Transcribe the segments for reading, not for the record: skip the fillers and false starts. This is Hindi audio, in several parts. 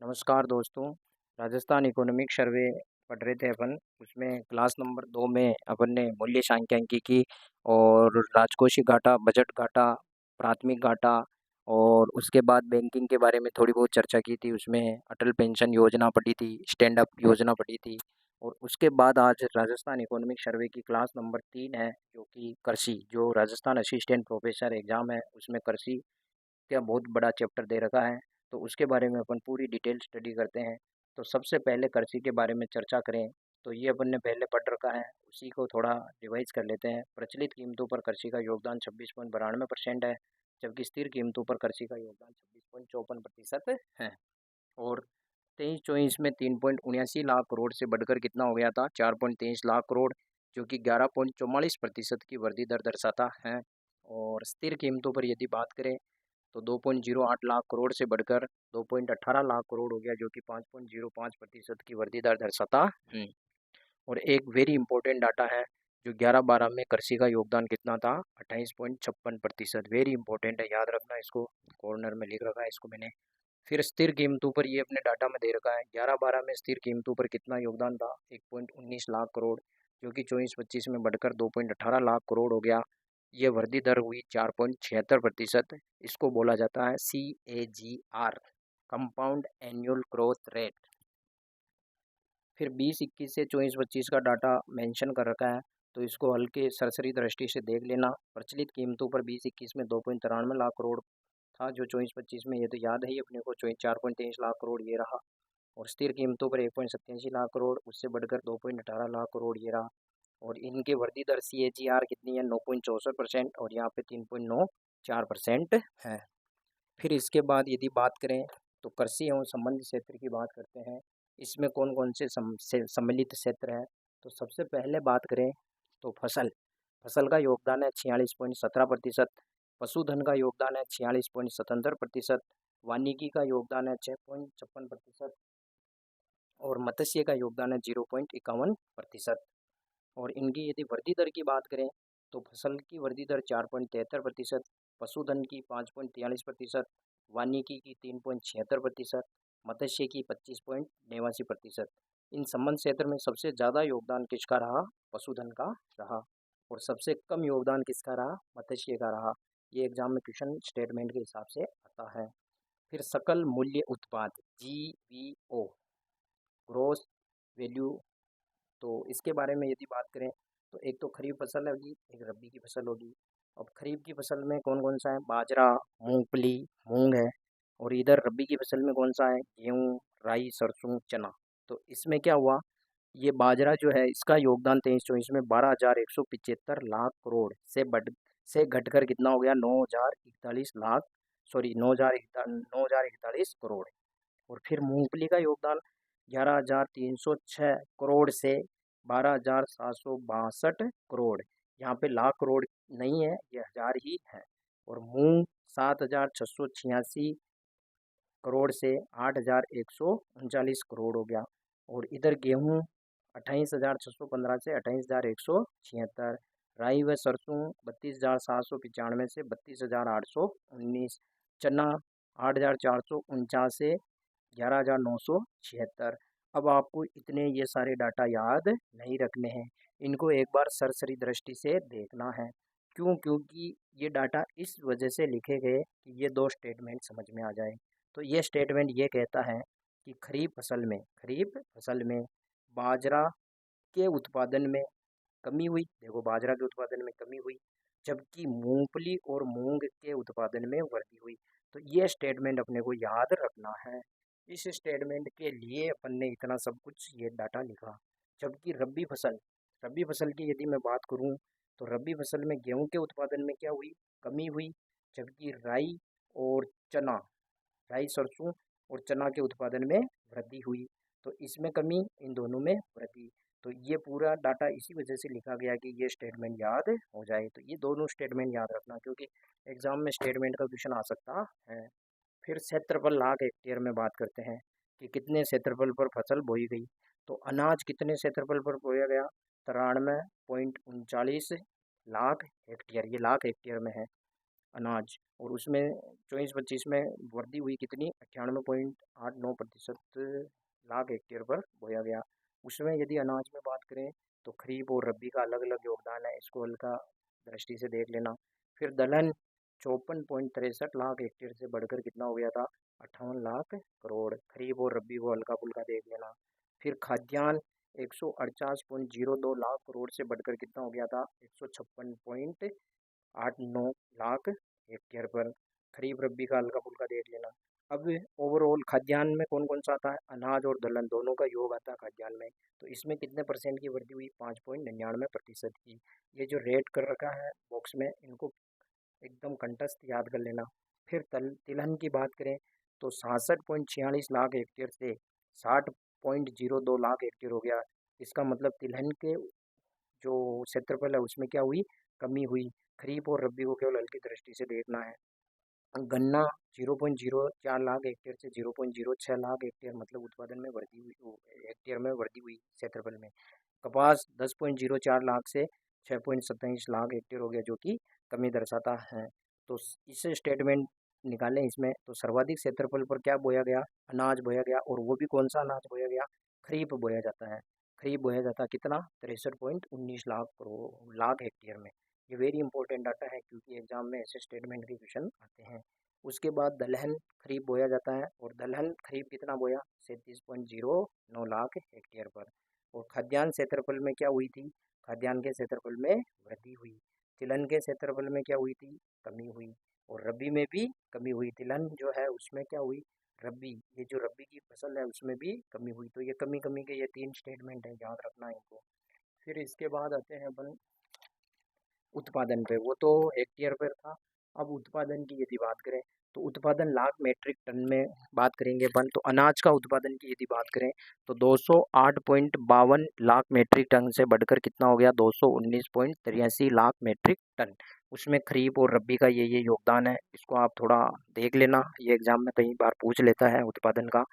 नमस्कार दोस्तों। राजस्थान इकोनॉमिक सर्वे पढ़ रहे थे अपन। उसमें क्लास नंबर 2 में अपन ने मूल्य सांख्यिकी और राजकोषीय घाटा, बजट घाटा, प्राथमिक घाटा और उसके बाद बैंकिंग के बारे में थोड़ी बहुत चर्चा की थी। उसमें अटल पेंशन योजना पढ़ी थी, स्टैंड अप योजना पढ़ी थी। और उसके बाद आज राजस्थान इकोनॉमिक सर्वे की क्लास नंबर 3 है, जो कि कृषि, जो राजस्थान असिस्टेंट प्रोफेसर एग्जाम है, उसमें कृषि का बहुत बड़ा चैप्टर दे रखा है। तो उसके बारे में अपन पूरी डिटेल स्टडी करते हैं। तो सबसे पहले कृषि के बारे में चर्चा करें तो ये अपन ने पहले पढ़ रखा है, उसी को थोड़ा रिवाइज कर लेते हैं। प्रचलित कीमतों पर कृषि का योगदान 26.92% है, जबकि स्थिर कीमतों पर कृषि का योगदान 26.54% है। और 23-24 में 3.79 लाख करोड़ से बढ़कर कितना हो गया था, 4.23 लाख करोड़, जो कि 11.44% की वृद्धि दर दर्शाता है। और स्थिर कीमतों पर यदि बात करें तो 2.08 लाख करोड़ से बढ़कर 2.18 लाख करोड़ हो गया, जो कि 5.05% की वृद्धि दर दर्शाता है। और एक वेरी इंपॉर्टेंट डाटा है, जो 11-12 में कृषि का योगदान कितना था, 28.56%। वेरी इंपॉर्टेंट है, याद रखना इसको, कॉर्नर में लिख रखा है इसको मैंने। फिर स्थिर कीमतों पर ये अपने डाटा में दे रखा है, 11-12 में स्थिर कीमतों पर कितना योगदान था, 1.19 लाख करोड़, जो कि 24-25 में बढ़कर 2.18 लाख करोड़ हो गया। ये वृद्धि दर हुई 4.76%। इसको बोला जाता है CAGR, compound annual growth rate. फिर 20-21 से 24-25 का डाटा मेंशन कर रखा है, तो इसको हल्के सरसरी दृष्टि से देख लेना। प्रचलित कीमतों पर 20-21 में 2.93 लाख करोड़ था, जो 24-25 में, ये तो याद है ही अपने को, 4.23 लाख करोड़ ये रहा। और स्थिर कीमतों पर 1.87 लाख करोड़, उससे बढ़कर 2.18 लाख करोड़ ये रहा। और इनके वृद्धि दर CAGR कितनी है, 9.64%, और यहाँ पे 3.94% है। फिर इसके बाद यदि बात करें तो कृषि एवं संबंधित क्षेत्र की बात करते हैं। इसमें कौन कौन से सम्मिलित क्षेत्र है, तो सबसे पहले बात करें तो फसल। फसल का योगदान है 46.17%। पशुधन का योगदान है 46.77%। वानिकी का योगदान है 6.56%। और मत्स्य का योगदान है 0.51%। और इनकी यदि वृद्धि दर की बात करें तो फसल की वृद्धि दर 4.73%, पशुधन की 5.43%, वानिकी की 3.76%, मत्स्य की 25.89%। इन संबंध क्षेत्र में सबसे ज़्यादा योगदान किसका रहा, पशुधन का रहा। और सबसे कम योगदान किसका रहा, मत्स्य का रहा। ये एग्जाम में क्वेश्चन स्टेटमेंट के हिसाब से आता है। फिर सकल मूल्य उत्पाद, GVO, ग्रोस वैल्यू। तो इसके बारे में यदि बात करें तो एक तो खरीफ फसल होगी, एक रबी की फसल होगी। अब खरीफ की फसल में कौन कौन सा है, बाजरा, मूंगफली, मूंग है। और इधर रबी की फसल में कौन सा है, गेहूँ, राई, सरसों, चना। तो इसमें क्या हुआ, ये बाजरा जो है, इसका योगदान 23-24 में 12,175 लाख करोड़ से घटकर कितना हो गया, 9,041 लाख, सॉरी 9,041 करोड़। और फिर मूंगफली का योगदान 11,306 करोड़ से 12,762 करोड़। यहाँ पे लाख करोड़ नहीं है, ये हजार ही है। और मूंग 7,686 करोड़ से 8,139 करोड़ हो गया। और इधर गेहूँ 28,615 से 28,176। राई व सरसों 32,795 से 32,819। चना 8,449 से 11,976। अब आपको इतने ये सारे डाटा याद नहीं रखने हैं, इनको एक बार सरसरी दृष्टि से देखना है। क्यों, क्योंकि ये डाटा इस वजह से लिखे गए कि ये दो स्टेटमेंट समझ में आ जाए। तो ये स्टेटमेंट ये कहता है कि खरीफ फसल में बाजरा के उत्पादन में कमी हुई। देखो, बाजरा के उत्पादन में कमी हुई, जबकि मूंगफली और मूंग के उत्पादन में वृद्धि हुई। तो ये स्टेटमेंट अपने को याद रखना है। इस स्टेटमेंट के लिए अपन ने इतना सब कुछ ये डाटा लिखा। जबकि रबी फसल की यदि मैं बात करूं तो रबी फसल में गेहूं के उत्पादन में क्या हुई, कमी हुई। जबकि और चना राई, सरसों और चना के उत्पादन में वृद्धि हुई। तो इसमें कमी, इन दोनों में वृद्धि। तो ये पूरा डाटा इसी वजह से लिखा गया कि ये स्टेटमेंट याद हो जाए। तो ये दोनों स्टेटमेंट याद रखना, क्योंकि एग्जाम में स्टेटमेंट का क्वेश्चन आ सकता है। फिर क्षेत्रफल लाख हेक्टेयर में बात करते हैं कि कितने क्षेत्रफल पर फसल बोई गई। तो अनाज कितने क्षेत्रफल पर बोया गया, 93.39 लाख हेक्टेयर, ये लाख हेक्टेयर में है। अनाज, और उसमें 24-25 में वृद्धि हुई कितनी, 98.89% लाख हेक्टेयर पर बोया गया। उसमें यदि अनाज में बात करें तो खरीफ और रबी का अलग अलग योगदान है, इसको हल्का दृष्टि से देख लेना। फिर दलहन 54.63 लाख हेक्टेयर से बढ़कर कितना हो गया था, 58 लाख करोड़। खरीफ और रबी को हल्का फुल्का देख लेना। फिर खाद्यान्न 148.02 लाख करोड़ से बढ़कर कितना हो गया था, 156.89 लाख हेक्टेयर पर। खरीफ रबी का हल्का फुल्का देख लेना। अब ओवरऑल खाद्यान्न में कौन कौन सा आता है, अनाज और दलहन दोनों का योग आता है खाद्यान्न में, तो इसमें कितने परसेंट की वृद्धि हुई, 5.99% की। ये जो रेट कर रखा है बॉक्स में, इनको एकदम कंठस्थ याद कर लेना। फिर तिलहन की बात करें तो 66.46 लाख हेक्टेयर से 60.02 लाख हेक्टेयर हो गया। इसका मतलब तिलहन के जो क्षेत्रफल है उसमें क्या हुई, कमी हुई। खरीफ और रबी को केवल हल्की दृष्टि से देखना है। गन्ना 0.04 लाख हेक्टेयर से 0.06 लाख हेक्टेयर, मतलब उत्पादन में वृद्धि हुई, हेक्टेयर में वृद्धि हुई क्षेत्रफल में। कपास 10.04 लाख से 6.27 लाख हेक्टेयर हो गया, जो कि कमी दर्शाता है। तो इससे स्टेटमेंट निकालें इसमें, तो सर्वाधिक क्षेत्रफल पर क्या बोया गया, अनाज बोया गया, और वो भी कौन सा अनाज बोया गया, खरीफ बोया जाता है। खरीफ बोया जाता है कितना, 63.19 लाख हेक्टेयर में। ये वेरी इंपॉर्टेंट डाटा है, क्योंकि एग्जाम में ऐसे स्टेटमेंट के क्वेश्चन आते हैं। उसके बाद दलहन खरीफ बोया जाता है, और दलहन खरीफ कितना बोया, 37.09 लाख हेक्टेयर पर। और खाद्यान्न क्षेत्रफल में क्या हुई थी, खाद्यान्न के क्षेत्रफल में वृद्धि हुई। तिलहन के क्षेत्रफल में क्या हुई थी, कमी हुई। और रबी में भी कमी हुई। तिलहन जो है उसमें क्या हुई, रबी, ये जो रबी की फसल है उसमें भी कमी हुई। तो ये कमी कमी के ये 3 स्टेटमेंट है, याद रखना इनको। फिर इसके बाद आते हैं अपन उत्पादन पे, वो तो हेक्टेयर पर था। अब उत्पादन की यदि बात करें तो उत्पादन लाख मीट्रिक टन में बात करेंगे अपन। तो अनाज का उत्पादन की यदि बात करें तो 208.52 लाख मीट्रिक टन से बढ़कर कितना हो गया, 219.83 लाख मीट्रिक टन। उसमें खरीफ और रबी का ये योगदान है, इसको आप थोड़ा देख लेना, ये एग्जाम में कई बार पूछ लेता है उत्पादन का।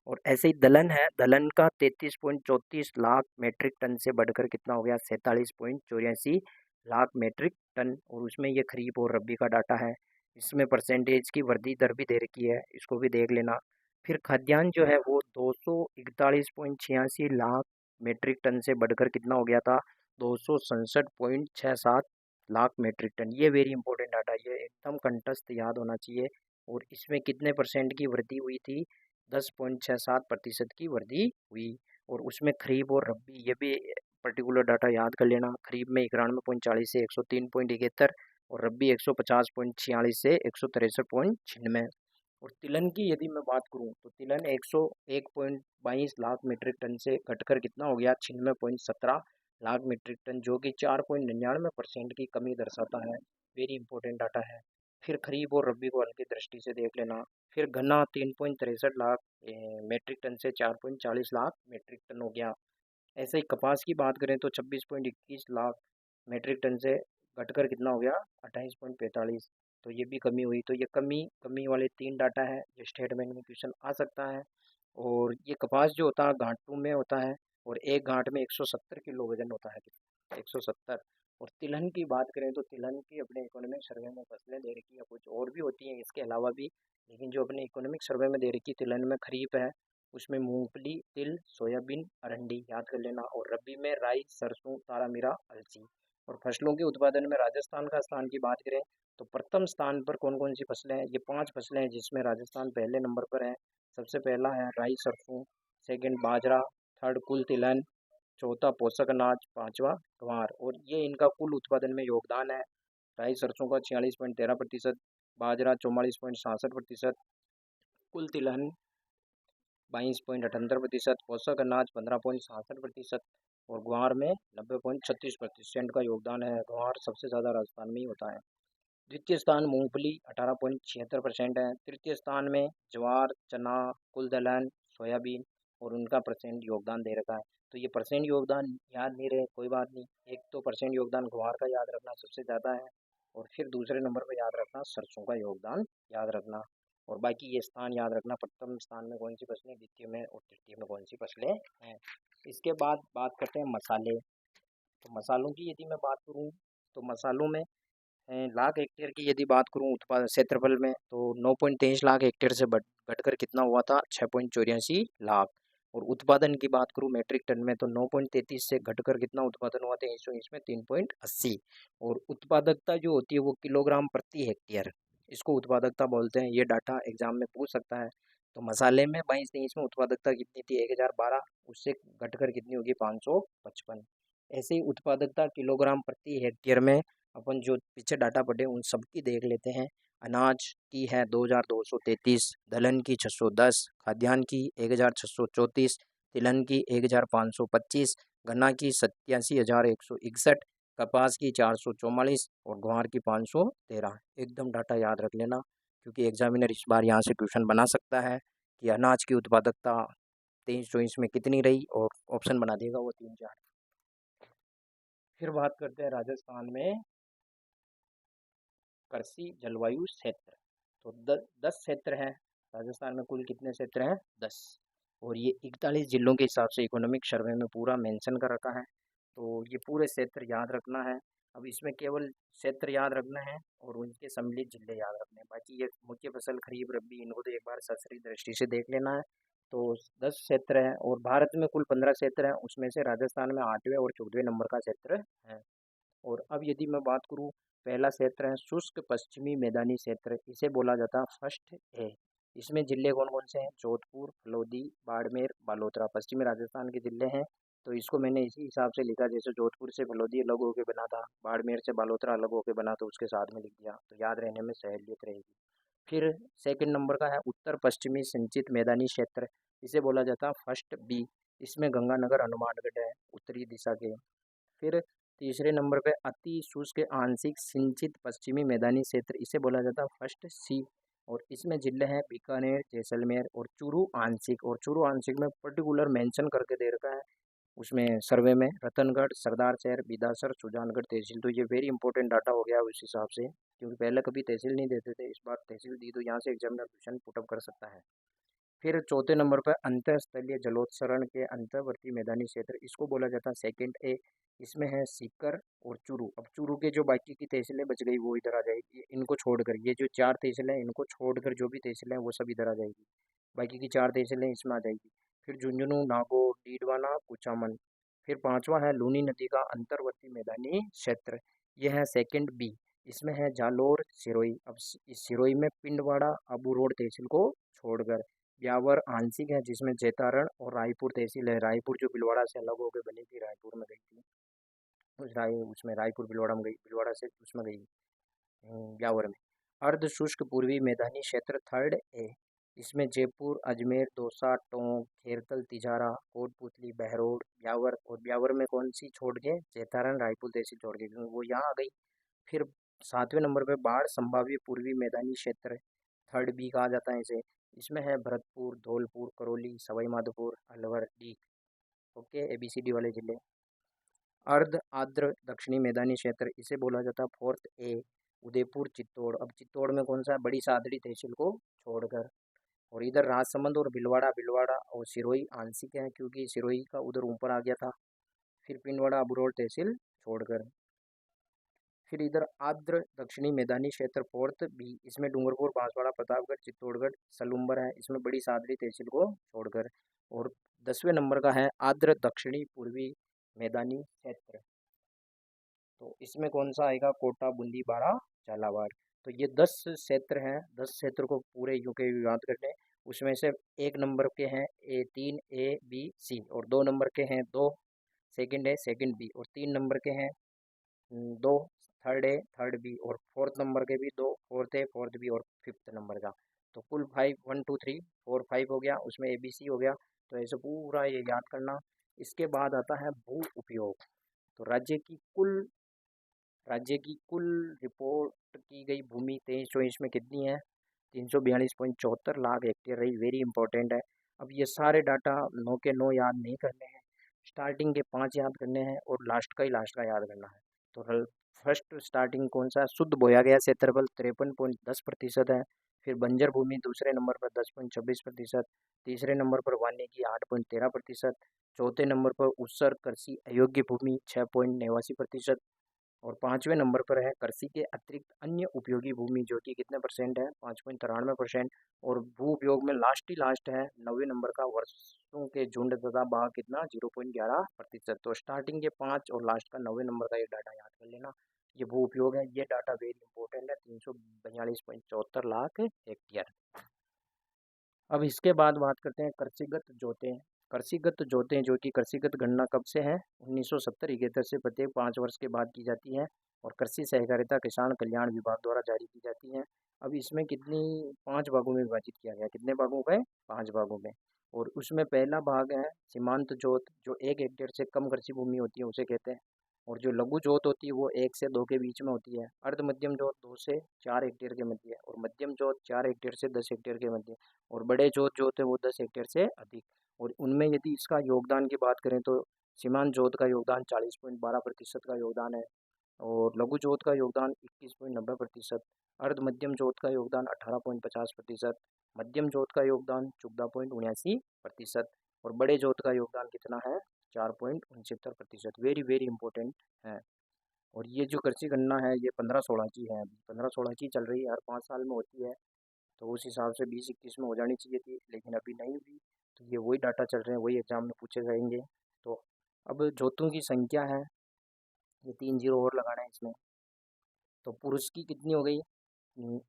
और ऐसे ही दलहन है, दलहन का 33.34 लाख मीट्रिक टन से बढ़कर कितना हो गया, 47.84 लाख मीट्रिक टन। और उसमें ये खरीफ और रबी का डाटा है। इसमें परसेंटेज की वृद्धि दर भी दे रखी है, इसको भी देख लेना। फिर खाद्यान्न जो है वो 241.86 लाख मीट्रिक टन से बढ़कर कितना हो गया था, 267.67 लाख मीट्रिक टन। ये वेरी इंपॉर्टेंट डाटा, ये एकदम कंठस्थ याद होना चाहिए। और इसमें कितने परसेंट की वृद्धि हुई थी, 10.67% की वृद्धि हुई। और उसमें खरीफ और रबी, ये भी पर्टिकुलर डाटा याद कर लेना। खरीफ में 91.40 से 103.71, और रबी 150.46 से 163.96। और तिलहन की यदि मैं बात करूं तो तिलहन 101.22 लाख मीट्रिक टन से घटकर कितना हो गया, 96.17 लाख मीट्रिक टन, जो कि 4.99% की कमी दर्शाता है। वेरी इंपॉर्टेंट डाटा है। फिर खरीफ और रबी को हल्की दृष्टि से देख लेना। फिर गन्ना 3.63 लाख मीट्रिक टन से 4.40 लाख मीट्रिक टन हो गया। ऐसे ही कपास की बात करें तो 26.21 लाख मीट्रिक टन से घटकर कितना हो गया, 28.45। तो ये भी कमी हुई। तो ये कमी कमी वाले 3 डाटा है, जो स्टेटमेंट में क्वेश्चन आ सकता है। और ये कपास जो होता है घाटों में होता है, और एक घाट में 170 किलो वजन होता है, 170। और तिलहन की बात करें तो तिलहन की अपने इकोनॉमिक सर्वे में फसलें दे रखी है, कुछ और भी होती हैं इसके अलावा भी, लेकिन जो अपने इकोनॉमिक सर्वे में दे रखी तिलहन में खरीफ है, उसमें मूंगफली, तिल, सोयाबीन, अरंडी, याद कर लेना। और रबी में राई, सरसों, तारामीरा, अलसी। और फसलों के उत्पादन में राजस्थान का स्थान की बात करें तो प्रथम स्थान पर कौन कौन सी फसलें हैं, ये 5 फसलें हैं जिसमें राजस्थान पहले नंबर पर है। सबसे पहला है राई सरसों, सेकंड बाजरा, थर्ड कुल तिलहन, चौथा पोषक अनाज, पांचवा ग्वार। और ये इनका कुल उत्पादन में योगदान है। राई सरसों का 46.13%, बाजरा 44.67%, कुल तिलहन 22.78%, पोषक अनाज 15.67%, और ग्वार में 90.36% का योगदान है। ग्वार सबसे ज़्यादा राजस्थान में ही होता है। द्वितीय स्थान मूंगफली 18.76% है। तृतीय स्थान में ज्वार, चना, कुल दलहन, सोयाबीन, और उनका परसेंट योगदान दे रखा है। तो ये परसेंट योगदान याद नहीं रहे कोई बात नहीं, एक तो परसेंट योगदान ग्वार का याद रखना सबसे ज़्यादा है, और फिर दूसरे नंबर पर याद रखना सरसों का योगदान याद रखना। और बाकी ये स्थान याद रखना, प्रथम स्थान में कौन सी फसलें, द्वितीय में और तृतीय में कौन सी फसलें हैं। इसके बाद बात करते हैं मसाले। तो मसालों की यदि मैं बात करूँ तो मसालों में लाख हेक्टेयर की यदि बात करूं उत्पादन क्षेत्रफल में, तो 9.23 लाख हेक्टेयर से घटकर कितना हुआ था, 6.84 लाख। और उत्पादन की बात करूं मेट्रिक टन में, तो 9.33 से घटकर कितना उत्पादन हुआ था 23 में, 3.80। और उत्पादकता जो होती है वो किलोग्राम प्रति हेक्टेयर, इसको उत्पादकता बोलते हैं। ये डाटा एग्जाम में पूछ सकता है। तो मसाले में 22-23 में उत्पादकता कितनी थी, 1012, उससे घटकर कितनी होगी, 555। ऐसे ही उत्पादकता किलोग्राम प्रति हेक्टेयर में अपन जो पीछे डाटा पढ़े उन सब की देख लेते हैं। अनाज की है 2233, दलहन की 610, खाद्यान्न की 1634, तिलहन की 1525, गन्ना की 87,161, कपास की 444 और ग्वार की 513। एकदम डाटा याद रख लेना, क्योंकि एग्जामिनर इस बार यहाँ से क्वेश्चन बना सकता है कि अनाज की उत्पादकता 23-24 में कितनी रही, और ऑप्शन बना देगा वो 3-4। फिर बात करते हैं राजस्थान में कृषि जलवायु क्षेत्र। तो 10 क्षेत्र हैं राजस्थान में। कुल कितने क्षेत्र हैं, 10। और ये 41 जिलों के हिसाब से इकोनॉमिक सर्वे में पूरा मेंशन कर रखा है। तो ये पूरे क्षेत्र याद रखना है। अब इसमें केवल क्षेत्र याद रखना है और उनके सम्मिलित जिले याद रखने हैं। बाकी ये मुख्य फसल, खरीफ, रबी, इनको तो एक बार सरसरी दृष्टि से देख लेना है। तो 10 क्षेत्र हैं और भारत में कुल 15 क्षेत्र हैं, उसमें से राजस्थान में 8वें और 14वें नंबर का क्षेत्र है। और अब यदि मैं बात करूं, पहला क्षेत्र है शुष्क पश्चिमी मैदानी क्षेत्र, इसे बोला जाता है फर्स्ट ए। इसमें जिले कौन कौन से हैं, जोधपुर, फलोदी, बाड़मेर, बालोतरा, पश्चिमी राजस्थान के जिले हैं। तो इसको मैंने इसी हिसाब से लिखा, जैसे जोधपुर से फलोदी अलग होकर बना था, बाड़मेर से बालोतरा अलग होकर बना, तो उसके साथ में लिख दिया, तो याद रहने में सहूलियत रहेगी। फिर सेकंड नंबर का है उत्तर पश्चिमी सिंचित मैदानी क्षेत्र, इसे बोला जाता है फर्स्ट बी। इसमें गंगानगर, हनुमानगढ़ है उत्तरी दिशा के। फिर तीसरे नंबर पे अति शुष्क आंशिक सिंचित पश्चिमी मैदानी क्षेत्र, इसे बोला जाता है फर्स्ट सी। और इसमें जिले हैं बीकानेर, जैसलमेर और चूरू आंशिक। और चूरू आंशिक में पर्टिकुलर मेंशन करके दे रखा है उसमें सर्वे में, रतनगढ़, सरदार शहर, बिदासर, सुजानगढ़ तहसील। तो ये वेरी इंपॉर्टेंट डाटा हो गया उस हिसाब से, क्योंकि पहले कभी तहसील नहीं देते थे, इस बार तहसील दी, तो यहाँ से एग्जामिनर क्वेश्चन पुटअप कर सकता है। फिर चौथे नंबर पर अंतःस्थलीय जलोत्सरण के अंतर्वर्ती मैदानी क्षेत्र, इसको बोला जाता है सेकंड ए। इसमें है सीकर और चूरू। अब चूरू के जो बाकी की तहसीलें बच गई वो इधर आ जाएगी, इनको छोड़कर, ये जो 4 तहसीलें हैं इनको छोड़कर जो भी तहसीलें हैं वो सब इधर आ जाएगी, बाकी की 4 तहसीलें इसमें आ जाएगी। फिर झुंझुनू, नागौर, डीडवाना, कुचामन। फिर पांचवा है लूनी नदी का अंतर्वर्ती मैदानी क्षेत्र, यह है सेकंड बी। इसमें है जालोर, सिरोही। अब इस सिरोही में पिंडवाड़ा, अबू रोड तहसील को छोड़कर। ब्यावर आंशिक है, जिसमें जैतारण और रायपुर तहसील है। रायपुर जो भीलवाड़ा से अलग होकर बनी थी, रायपुर में गई थी, उसमें रायपुर भीलवाड़ा में गई, भीलवाड़ा से उसमें गई, ब्यावर में। अर्ध शुष्क पूर्वी मैदानी क्षेत्र थर्ड ए। इसमें जयपुर, अजमेर, दौसा, टोंक, खेरकल, तिजारा, कोटपुतली, बहरोड, ब्यावर। और ब्यावर में कौन सी छोड़ के, जैतारण, रायपुर तहसील छोड़ के, क्योंकि वो यहाँ आ गई। फिर 7वें नंबर पे बाढ़ संभाव्य पूर्वी मैदानी क्षेत्र, थर्ड बी कहा जाता है इसे। इसमें है Bharatpur, Dholpur, Karauli, Sawai Madhopur, Alwar, D. Okay, ABCD वाले जिले। अर्ध आर्द्र दक्षिणी मैदानी क्षेत्र, इसे बोला जाता है फोर्थ ए। उदयपुर, चित्तौड़। अब चित्तौड़ में कौन सा है, बड़ी सादड़ी तहसील को छोड़कर। और इधर राजसमंद और भिलवाड़ा, भिलवाड़ा और सिरोही आंशिक है, क्योंकि सिरोही का उधर ऊपर आ गया था। फिर पिंडवाड़ा, अबरोड तहसील छोड़कर। फिर इधर आर्द्र दक्षिणी मैदानी क्षेत्र फोर्थ बी, इसमें डूंगरपुर, बांसवाड़ा, प्रतापगढ़, चित्तौड़गढ़, सलूम्बर है, इसमें बड़ी सादरी तहसील को छोड़कर। और 10वें नंबर का है आर्द्र दक्षिणी पूर्वी मैदानी क्षेत्र, तो इसमें कौन सा आएगा, कोटा, बूंदी, बारा, झालावाड़। तो ये 10 क्षेत्र हैं, 10 क्षेत्र को पूरे यूं के याद कर लें। उसमें से 1 नंबर के हैं A3, A, B, C, और 2 नंबर के हैं 2, सेकंड है सेकंड बी, और 3 नंबर के हैं 2, थर्ड ए थर्ड बी, और फोर्थ नंबर के भी 2, फोर्थ ए फोर्थ बी, और फिफ्थ नंबर का। तो कुल 5, 1 2 3 4 5 हो गया, उसमें ABC हो गया। तो ऐसे पूरा ये याद करना। इसके बाद आता है भू उपयोग। तो राज्य की कुल रिपोर्ट की गई भूमि 23-24 में कितनी है, 342.74 लाख हेक्टेयर रही। वेरी इंपॉर्टेंट है। अब ये सारे डाटा 9 के 9 याद नहीं करने हैं, स्टार्टिंग के 5 याद करने हैं और लास्ट का याद करना है। तो फर्स्ट स्टार्टिंग कौन सा, शुद्ध बोया गया क्षेत्रफल 53.10% है। फिर बंजर भूमि दूसरे नंबर पर 10.26%। तीसरे नंबर पर वानिकी 8.13%। चौथे नंबर पर उत्सर्ग कृषि अयोग्य भूमि 6.89%। और 5वें नंबर पर है कृषि के अतिरिक्त अन्य उपयोगी भूमि, जो कि कितने परसेंट है, 5.93%। और भू उपयोग में लास्ट है 9वें नंबर का वर्षों के झुंड तथा भाग कितना, 0.11%। तो स्टार्टिंग के 5 और लास्ट का 9वें नंबर का ये डाटा याद कर लेना। ये भू उपयोग है, ये डाटा वेरी इंपॉर्टेंट है, 342.74 लाख हेक्टेयर। अब इसके बाद बात करते हैं कृषिगत जोतें। कृषिगत जोतें जो कि कृषिगत गणना कब से है, 1970-71 से प्रत्येक 5 वर्ष के बाद की जाती है और कृषि सहकारिता किसान कल्याण विभाग द्वारा जारी की जाती है। अब इसमें कितनी, 5 भागों में विभाजित किया गया, कितने भागों में, 5 भागों में। और उसमें पहला भाग है सीमांत जोत, जो 1 हेक्टेयर से कम कृषि भूमि होती है उसे कहते हैं। और जो लघु जोत होती है वो 1 से 2 के बीच में होती है। अर्ध मध्यम जोत 2 से 4 हेक्टेयर के मध्य है, और मध्यम जोत 4 हेक्टेयर से 10 हेक्टेयर के मध्य। और बड़े जोत जो होते हैं वो 10 हेक्टेयर से अधिक। और उनमें यदि इसका योगदान की बात करें तो सीमांत जोत का योगदान 40.12% का योगदान है, और लघु जोत का योगदान 21.90%, अर्ध मध्यम जोत का योगदान 18.50%, मध्यम जोत का योगदान 14.79%, और बड़े जोत का योगदान कितना है, 4.69%। वेरी वेरी इंपॉर्टेंट है। और ये जो कृषि गणना है ये 15-16 की है, 15-16 की चल रही है, हर 5 साल में होती है। तो उस हिसाब से 20-21 में हो जानी चाहिए थी, लेकिन अभी नहीं हुई। तो ये वही डाटा चल रहे हैं, वही एग्जाम में पूछे जाएंगे। तो अब जोतों की संख्या है, ये 3 जीरो और लगाना है इसमें। तो पुरुष की कितनी हो गई,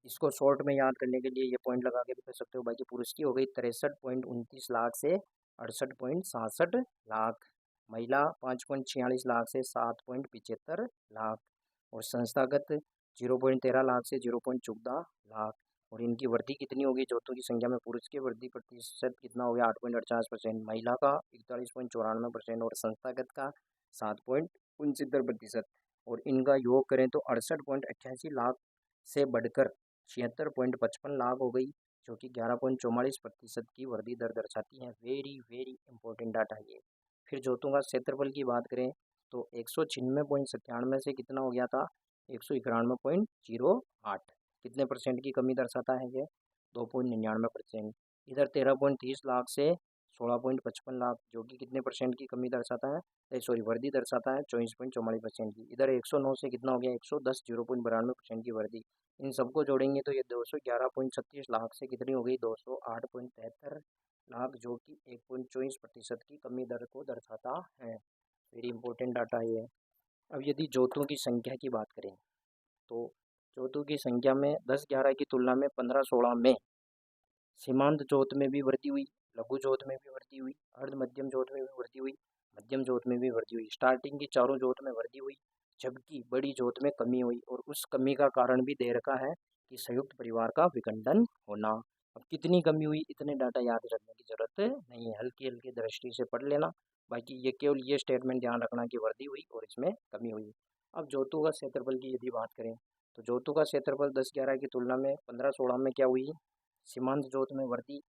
इसको शॉर्ट में याद करने के लिए ये पॉइंट लगा के भी कर सकते हो। बाकी पुरुष की हो गई 63.29 लाख से 68.67 लाख, महिला 5.46 लाख से 7.75 लाख, और संस्थागत 0.13 लाख से 0.14 लाख। और इनकी वृद्धि कितनी होगी जोतों की संख्या में, पुरुष की वृद्धि प्रतिशत कितना हो गया, 8.48%, महिला का 41.94%, और संस्थागत का 7.69%। और इनका योग करें तो 68.88 लाख से बढ़कर 76.55 लाख हो गई, जो कि 11.44% की वृद्धि दर दर्शाती है। वेरी वेरी इंपॉर्टेंट डाटा ये। फिर जोतों का क्षेत्रफल की बात करें तो 196.97 से कितना हो गया था, 191.08, कितने परसेंट की कमी दर्शाता है ये, 2.99%। इधर 13.30 लाख से 16.55 लाख, जो कि कितने परसेंट की कमी दर्शाता है, सॉरी वृद्धि दर्शाता है, 24.44% की। इधर 109 से कितना हो गया, 110, 0.92% की वृद्धि। इन सबको जोड़ेंगे तो ये 211.36 लाख से कितनी हो गई, 208.73 लाख, जो कि 1.24% की कमी दर को दर्शाता है। वेरी इंपॉर्टेंट डाटा है ये। अब यदि जोतों की संख्या की बात करें तो जोतों की संख्या में 10-11 की तुलना में 15-16 में सीमांत जोत में भी वृद्धि हुई, लघु जोत में भी वृद्धि हुई, अर्ध मध्यम जोत में भी वृद्धि हुई, मध्यम जोत में भी वृद्धि हुई। स्टार्टिंग की चारों जोत में वृद्धि हुई, जबकि बड़ी जोत में कमी हुई। और उस कमी का कारण भी दे रखा है कि संयुक्त परिवार का विखंडन होना। अब कितनी कमी हुई, इतने डाटा याद रखने की जरूरत नहीं है, हल्की हल्की दृष्टि से पढ़ लेना। बाकी ये केवल ये स्टेटमेंट ध्यान रखना कि वृद्धि हुई और इसमें कमी हुई। अब जोतों का क्षेत्रफल की यदि बात करें तो जोतों का क्षेत्रफल 10-11 की तुलना में 15-16 में क्या हुई, सीमांत जोत में वृद्धि,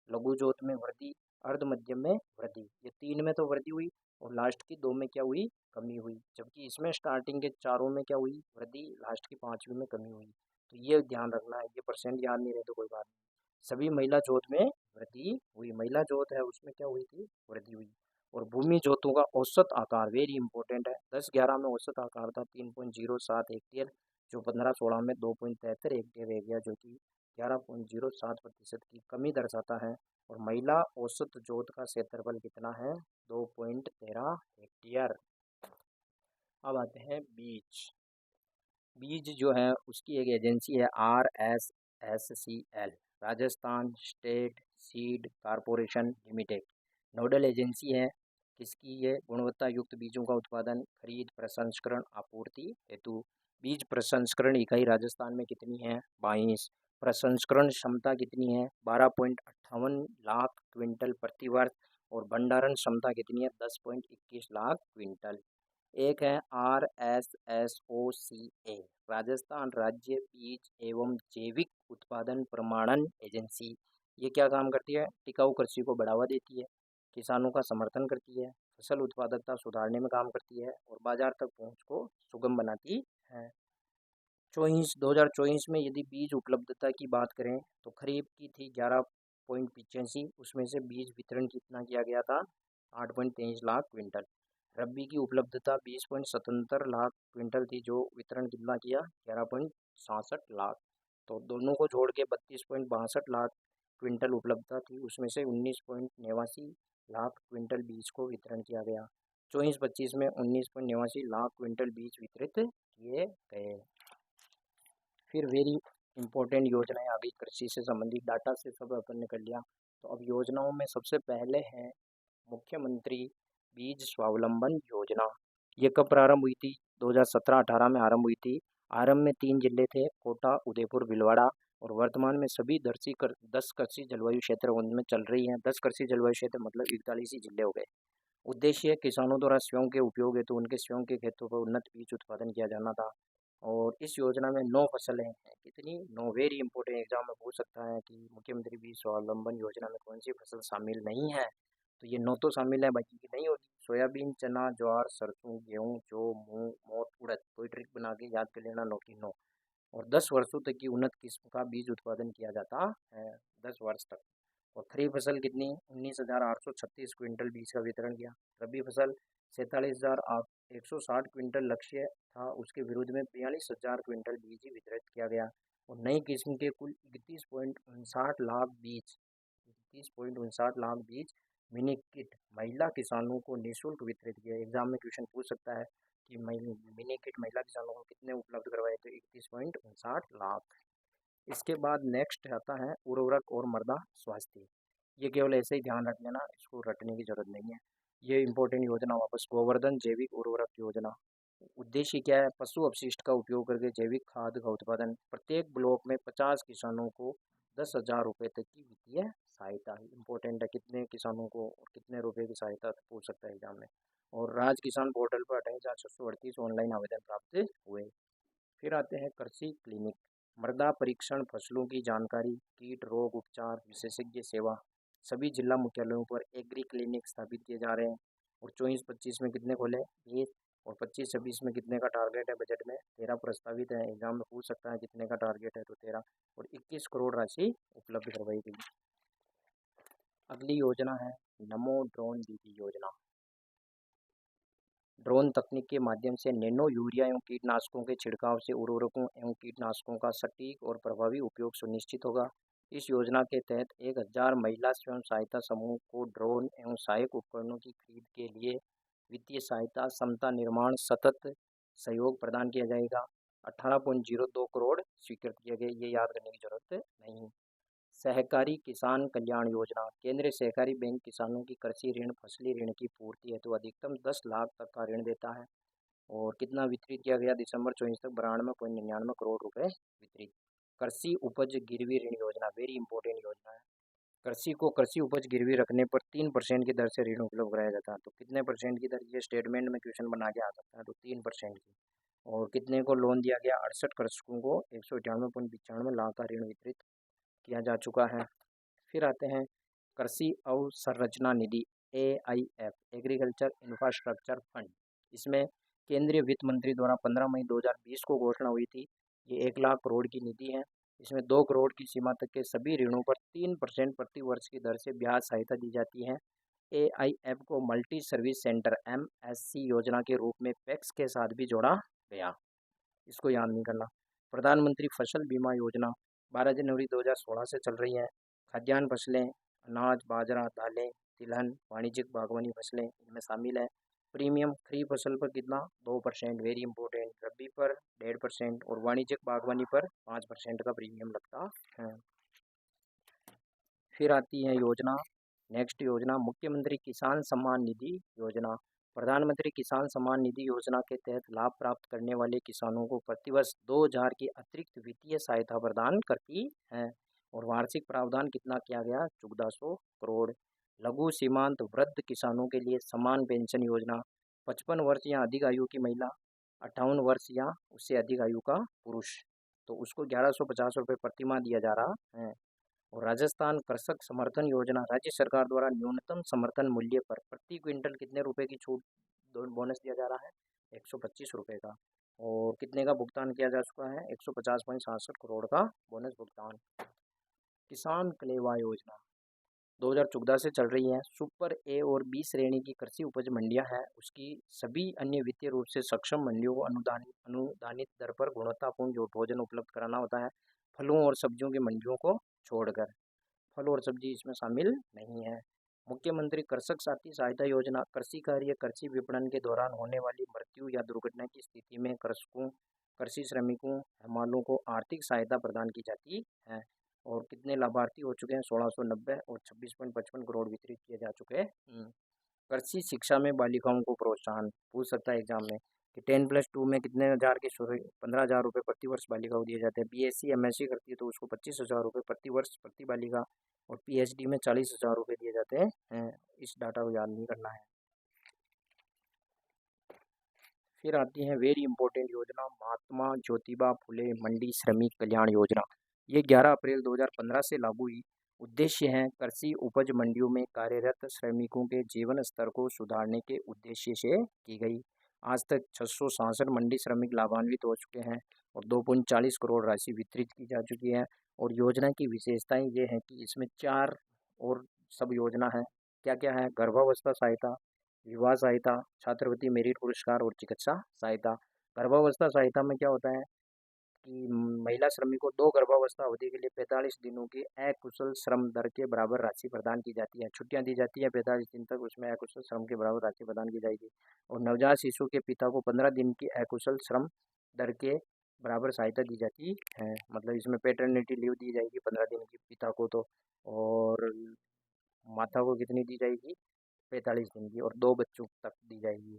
लघु जोत में वृद्धि, अर्ध मध्यम में वृद्धि, ये 3 में तो वृद्धि हुई, और लास्ट की 2 में क्या हुई, कमी हुई। जबकि इसमें स्टार्टिंग के चारों में क्या हुई, वृद्धि, लास्ट की 5वीं में कमी हुई। तो ये ध्यान रखना है, ये परसेंट याद नहीं रहे तो कोई बात नहीं। सभी महिला जोत में वृद्धि हुई, महिला जोत है उसमें क्या हुई थी, वृद्धि हुई। और भूमि जोतों का औसत आकार वेरी इंपॉर्टेंट है, 10-11 में औसत आकार था 3.07 हेक्टेयर, जो 15-16 में 2.73 हेक्टेयर रह गया, जो कि 11.07% की कमी दर्शाता है। और महिला औसत जोत का क्षेत्रफल कितना है, 2.13 हेक्टेयर। अब आते हैं बीज। बीज जो है उसकी एक एजेंसी है RSSCL, Rajasthan state seed corporation limited, nodal agency है। किसकी, ये गुणवत्ता युक्त बीजों का उत्पादन, खरीद, प्रसंस्करण, आपूर्ति हेतु। बीज प्रसंस्करण इकाई राजस्थान में कितनी है, 22। प्रसंस्करण क्षमता कितनी है, 12.58 लाख क्विंटल प्रति वर्ष, और भंडारण क्षमता कितनी है, 10.21 लाख क्विंटल। एक है RSSOCA, राजस्थान राज्य बीज एवं जैविक उत्पादन प्रमाणन एजेंसी। ये क्या काम करती है, टिकाऊ कृषि को बढ़ावा देती है, किसानों का समर्थन करती है, फसल उत्पादकता सुधारने में काम करती है, और बाजार तक पहुंच को सुगम बनाती है। 2024 में यदि बीज उपलब्धता की बात करें तो खरीफ की थी 11.85, उसमें से बीज वितरण कितना किया गया था, 8.23 लाख क्विंटल। रबी की उपलब्धता 20.77 लाख क्विंटल थी, जो वितरण कितना किया, 11.66 लाख। तो दोनों को जोड़ के 32.62 लाख क्विंटल उपलब्धता थी, उसमें से 19.89 लाख क्विंटल बीज को वितरण किया गया। 24-25 में 19.89 लाख क्विंटल बीज वितरित किए गए। फिर वेरी इंपॉर्टेंट योजनाएं आ गई कृषि से संबंधित, डाटा से सब अपन ने कर लिया। तो अब योजनाओं में सबसे पहले है मुख्यमंत्री बीज स्वावलंबन योजना। ये कब प्रारंभ हुई थी, 2017-18 में आरंभ हुई थी। आरंभ में 3 जिले थे, कोटा, उदयपुर, भीलवाड़ा। और वर्तमान में सभी 10 कृषि जलवायु क्षेत्र उनमें चल रही हैं। 10 कृषि जलवायु क्षेत्र मतलब 41 ही जिले हो गए। उद्देश्य किसानों द्वारा स्वयं के उपयोग हेतु उनके स्वयं के खेतों पर उन्नत बीज उत्पादन किया जाना था। और इस योजना में 9 फसलें हैं। कितनी, 9। वेरी इंपॉर्टेंट, एग्जाम में पूछ सकता है कि मुख्यमंत्री बीज स्वावलंबन योजना में कौन सी फसल शामिल नहीं है। तो ये 9 तो शामिल है, बाकी की नहीं होगी। सोयाबीन, चना, ज्वार, सरसों, गेहूँ, जौ, मूंग, मोठ, उड़द। कोई ट्रिक बना के याद कर लेना, 9 की 9। और 10 वर्षों तक की उन्नत किस्म का बीज उत्पादन किया जाता है, 10 वर्ष तक। और खरीफ फसल कितनी, 19,836 क्विंटल बीज का वितरण किया। रबी फसल 47,160 क्विंटल लक्ष्य था, उसके विरुद्ध में 42,000 क्विंटल बीज ही वितरित किया गया। और नई किस्म के कुल 31.59 लाख बीज मिनी किट महिला किसानों को निःशुल्क वितरित किया। एग्जाम में क्वेश्चन पूछ सकता है कि मिनी किट महिला किसानों को कितने उपलब्ध करवाए, तो 31.59 लाख। इसके बाद नेक्स्ट आता है उर्वरक और मृदा स्वास्थ्य। ये केवल ऐसे ही ध्यान रख लेना, इसको रटने की जरूरत नहीं है। ये इंपॉर्टेंट योजना वापस, गोवर्धन जैविक उर्वरक योजना। उद्देश्य क्या है, पशु अपशिष्ट का उपयोग करके जैविक खाद का उत्पादन। प्रत्येक ब्लॉक में 50 किसानों को 10,000 रुपये तक की वित्तीय सहायता। इंपॉर्टेंट है, कितने किसानों को और कितने रुपए की सहायता पूछ सकता है एग्जाम में। और राज किसान पोर्टल पर 28,638 ऑनलाइन आवेदन प्राप्त हुए। फिर आते हैं कृषि क्लिनिक, मृदा परीक्षण, फसलों की जानकारी, कीट रोग उपचार, विशेषज्ञ सेवा। सभी जिला मुख्यालयों पर एग्री क्लिनिक स्थापित किए जा रहे हैं। और 24-25 में कितने खोले, 20। और 25-26 में कितने का टारगेट है, बजट में 13 प्रस्तावित है। एग्जाम में पूछ सकता है कितने का टारगेट है, तो 13। और 21 करोड़ राशि उपलब्ध करवाई गई। अगली योजना है नमो ड्रोन दीदी योजना। ड्रोन तकनीक के माध्यम से नैनो यूरिया एवं कीटनाशकों के छिड़काव से उर्वरकों एवं कीटनाशकों का सटीक और प्रभावी उपयोग सुनिश्चित होगा। इस योजना के तहत 1,000 महिला स्वयं सहायता समूह को ड्रोन एवं सहायक उपकरणों की खरीद के लिए वित्तीय सहायता, क्षमता निर्माण, सतत सहयोग प्रदान किया जाएगा। 18.02 करोड़ स्वीकृत किए गए, ये याद करने की जरूरत नहीं। सहकारी किसान कल्याण योजना, केंद्रीय सहकारी बैंक किसानों की कृषि ऋण, फसली ऋण की पूर्ति हेतु अधिकतम 10 लाख तक का ऋण देता है। और कितना वितरित किया गया, दिसंबर 24 तक 92.99 करोड़ रुपए वितरित। कृषि उपज गिरवी ऋण योजना, वेरी इंपॉर्टेंट योजना है। कृषि को कृषि उपज गिरवी रखने पर 3% की दर से ऋण उपलब्ध कराया जाता है। तो कितने परसेंट की दर, ये स्टेटमेंट में क्वेश्चन बना के आ सकता है, तो 3% की। और कितने को लोन दिया गया, 68 कृषकों को 198.95 लाख का ऋण वितरित किया जा चुका है। फिर आते हैं कृषि अवसंरचना निधि, AIF, एग्रीकल्चर इंफ्रास्ट्रक्चर फंड। इसमें केंद्रीय वित्त मंत्री द्वारा 15 मई 2020 को घोषणा हुई थी। ये 1 लाख करोड़ की निधि है। इसमें 2 करोड़ की सीमा तक के सभी ऋणों पर 3% प्रति वर्ष की दर से ब्याज सहायता दी जाती है। AIF को मल्टी सर्विस सेंटर MSC योजना के रूप में पैक्स के साथ भी जोड़ा गया, इसको याद नहीं करना। प्रधानमंत्री फसल बीमा योजना 12 जनवरी 2016 से चल रही है। खाद्यान्न फसलें, अनाज, बाजरा, दालें, तिलहन, वाणिज्यिक बागवानी फसलें इनमें शामिल है। प्रीमियम खरीफ फसल पर कितना, 2%, वेरी इंपॉर्टेंट। रबी पर 1.5% और वाणिज्यिक बागवानी पर 5% का प्रीमियम लगता है। फिर आती है योजना, नेक्स्ट योजना मुख्यमंत्री किसान सम्मान निधि योजना। प्रधानमंत्री किसान सम्मान निधि योजना के तहत लाभ प्राप्त करने वाले किसानों को प्रतिवर्ष 2,000 की अतिरिक्त वित्तीय सहायता प्रदान करती है। और वार्षिक प्रावधान कितना किया गया, 1,400 करोड़। लघु सीमांत वृद्ध किसानों के लिए समान पेंशन योजना, 55 वर्ष या अधिक आयु की महिला, 58 वर्ष या उससे अधिक आयु का पुरुष, तो उसको 1,150 रुपये प्रतिमाह दिया जा रहा है। और राजस्थान कृषक समर्थन योजना, राज्य सरकार द्वारा न्यूनतम समर्थन मूल्य पर प्रति क्विंटल कितने रुपए की छूट, बोनस दिया जा रहा है, 125 रुपये का। और कितने का भुगतान किया जा चुका है, 150.67 करोड़ का बोनस भुगतान। किसान कलेवा योजना, 2014 से चल रही हैं। सुपर ए और बी श्रेणी की कृषि उपज मंडियां हैं, उसकी सभी अन्य वित्तीय रूप से सक्षम मंडियों को अनुदानित दर पर गुणवत्तापूर्ण जो भोजन उपलब्ध कराना होता है, फलों और सब्जियों की मंडियों को छोड़कर। फल और सब्जी इसमें शामिल नहीं है। मुख्यमंत्री कृषक साथी सहायता योजना कृषि कार्य कृषि विपणन के दौरान होने वाली मृत्यु या दुर्घटना की स्थिति में कृषकों, कृषि श्रमिकों, हमालों को आर्थिक सहायता प्रदान की जाती है। और कितने लाभार्थी हो चुके हैं? 1690 और 26.55 करोड़ वितरित किए जा चुके हैं। कृषि शिक्षा में बालिकाओं को प्रोत्साहन पूछ सकता है एग्जाम में कि 10+2 में कितने हज़ार के 15,000 रुपये प्रति वर्ष बालिका को दिए जाते हैं। बीएससी एमएससी करती है तो उसको 25,000 रुपये प्रति वर्ष प्रति बालिका, और पीएचडी में 40,000 रुपये दिए जाते हैं। इस डाटा को याद नहीं करना है। फिर आती है वेरी इंपॉर्टेंट योजना, महात्मा ज्योतिबा फुले मंडी श्रमिक कल्याण योजना। ये 11 अप्रैल 2015 से लागू हुई। उद्देश्य है कृषि उपज मंडियों में कार्यरत श्रमिकों के जीवन स्तर को सुधारने के उद्देश्य से की गई। आज तक 666 मंडी श्रमिक लाभान्वित हो चुके हैं और 2.40 करोड़ राशि वितरित की जा चुकी है। और योजना की विशेषताएं ये हैं कि इसमें 4 और सब योजना है। क्या क्या है? गर्भावस्था सहायता, विवाह सहायता, छात्रवृत्ति मेरिट पुरस्कार और चिकित्सा सहायता। गर्भावस्था सहायता में क्या होता है कि महिला श्रमिक को 2 गर्भावस्था अवधि के लिए 45 दिनों की अकुशल श्रम दर के बराबर राशि प्रदान की जाती है। छुट्टियां दी जाती है 45 दिन तक, उसमें अकुशल श्रम के बराबर राशि प्रदान की जाएगी। और नवजात शिशु के पिता को 15 दिन की अकुशल श्रम दर के बराबर सहायता दी जाती है। मतलब इसमें पैटर्निटी लीव दी जाएगी 15 दिन की पिता को तो, और माता को कितनी दी जाएगी? 45 दिन की, और 2 बच्चों तक दी जाएगी।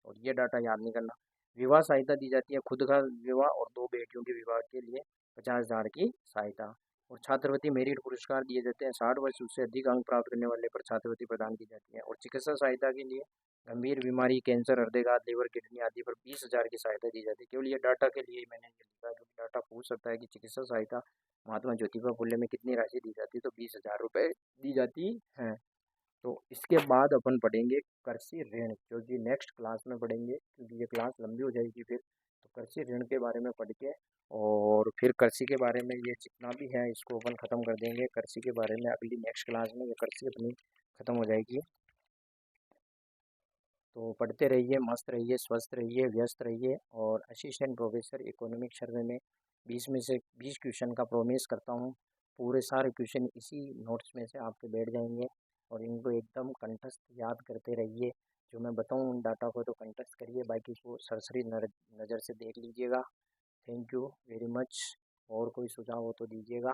और ये डाटा याद नहीं करना। विवाह सहायता दी जाती है, खुद का विवाह और 2 बेटियों के विवाह के लिए 50,000 की सहायता। और छात्रवृत्ति मेरिट पुरस्कार दिए जाते हैं, 60 वर्ष उससे अधिक अंक प्राप्त करने वाले पर छात्रवृत्ति प्रदान की जाती है। और चिकित्सा सहायता के लिए गंभीर बीमारी, कैंसर, हृदयघात, लिवर, किडनी आदि पर 20,000 की सहायता दी जाती है। केवल ये डाटा के लिए मैंने ये लिखा है, क्योंकि डाटा पूछ सकता है कि चिकित्सा सहायता महात्मा ज्योतिबा फुले में कितनी राशि दी जाती है, तो 20,000 रुपये दी जाती है। तो इसके बाद अपन पढ़ेंगे कृषि ऋण, जो कि नेक्स्ट क्लास में पढ़ेंगे, क्योंकि ये क्लास लंबी हो जाएगी फिर। तो कृषि ऋण के बारे में पढ़ के, और फिर कृषि के बारे में ये जितना भी है इसको अपन ख़त्म कर देंगे। कृषि के बारे में अगली नेक्स्ट क्लास में ये कृषि अपनी ख़त्म हो जाएगी। तो पढ़ते रहिए, मस्त रहिए, स्वस्थ रहिए, व्यस्त रहिए। और असिस्टेंट प्रोफेसर इकोनॉमिक सर्वे में 20 में से 20 क्वेश्चन का प्रॉमिस करता हूँ। पूरे सारे क्वेश्चन इसी नोट्स में से आपके बैठ जाएंगे, और इनको एकदम कंठस्थ याद करते रहिए। जो मैं बताऊँ उन डाटा को तो कंठस्थ करिए, बाकी को सरसरी नज़र से देख लीजिएगा। Thank you very much. और कोई सुझाव हो तो दीजिएगा।